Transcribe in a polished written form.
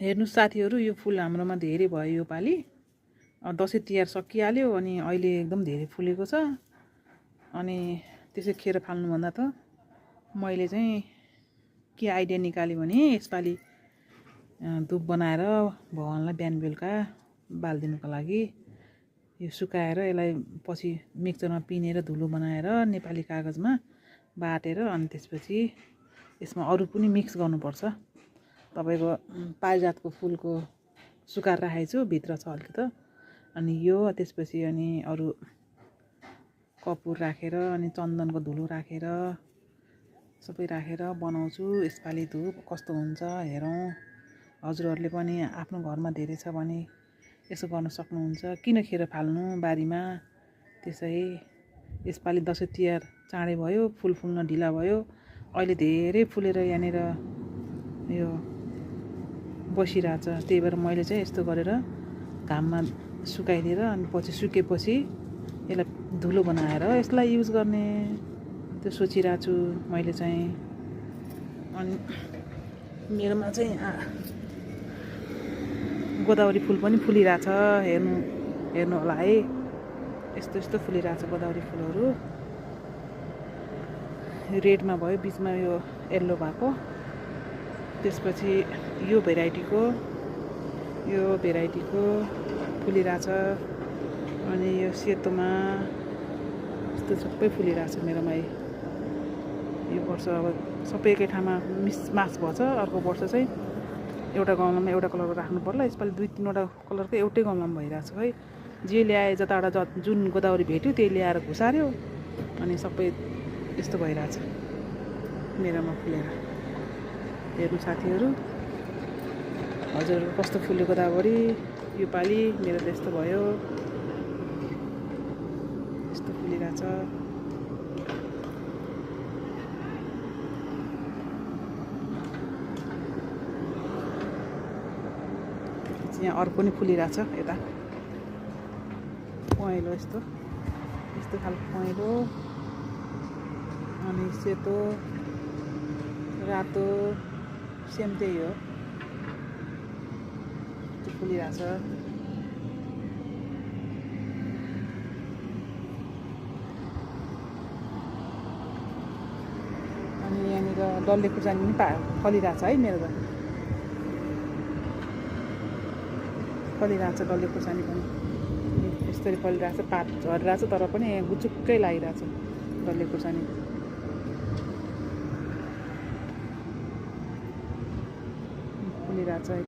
हेर्नु साथीहरू, यो फुल हाम्रोमा धेरै भयो यो पालि। दसैँ तिहार सकिहाल्यो अनि अहिले एकदम धेरै फुलेको छ। अनि त्यसै खेर फाल्नुभन्दा त मैले चाहिँ के आइडिया निकालेँ भने यसपालि धुप बनाएर भगवानलाई बिहान बेलुका बालिदिनुको लागि यो सुकाएर यसलाई पछि मिक्सरमा पिनेर धुलो बनाएर नेपाली कागजमा बाटेर अनि त्यसपछि यसमा अरू पनि मिक्स गर्नुपर्छ। तपाईँको पारिजातको फुलको सुकाएर राखेको छु, भित्र छ अलिकति। अनि यो त्यसपछि अनि अरू कपुर राखेर अनि चन्दनको धुलो राखेर सबै राखेर बनाउँछु। यसपालि धुप कस्तो हुन्छ हेरौँ। हजुरहरूले पनि आफ्नो घरमा धेरै छ भने यसो गर्न सक्नुहुन्छ। किन खेर फाल्नु बारीमा। त्यसै यसपालि दसैँ तिहार चाँडै भयो, फुल फुल्न ढिला भयो। अहिले धेरै फुलेर यहाँनिर यो बसिरहेछ। त्यही भएर मैले चाहिँ यस्तो गरेर घाममा सुकाइदिएर अनि पछि सुकेपछि यसलाई धुलो बनाएर यसलाई युज गर्ने त्यो सोचिरहेको छु मैले चाहिँ। अनि मेरोमा चाहिँ गोदावरी फुल पनि फुलिरहेछ। हेर्नु होला है, यस्तो यस्तो फुलिरहेछ गोदावरी फुलहरू। रेडमा भयो, बिचमा यो येल्लो भएको। त्यसपछि यो भेराइटीको फुलिरहेछ। अनि यो सेतोमा यस्तो सबै फुलिरहेछ मेरोमा। यो वर्ष अब सबै एकै ठाउँमा मिसमास भएछ। अर्को वर्ष चाहिँ एउटा गमलामा एउटा कलरको राख्नु पर्ला। यसपालि 2-3वटा कलरको एउटै गमलामा भइरहेछ है। जे ल्याए जताबाट जुन गोदावरी भेट्यो त्यही ल्याएर घुसार्यो अनि सबै यस्तो भइरहेछ मेरोमा फुलेर। हेर्नु साथीहरू, हजुरहरू कस्तो फुल्यो गोदावरी यो पालि। मेरो त यस्तो भयो, यस्तो फुलिरहेछ। यहाँ अर्को पनि फुलिरहेछ यता पहेँलो यस्तो खालको पहेँलो। अनि सेतो रातो सेम त्यही हो, त्यो फुलिरहेछ। अनि यहाँनिर डल्ले खुर्सानी पनि फलिरहेछ है। मेरो त फलिरहेछ डल्ले खुर्सानी पनि यसरी फलिरहेछ। पात झरिरहेछ तर पनि गुचुक्कै लागिरहेछ डल्ले खुर्सानी फुलिरहेछ।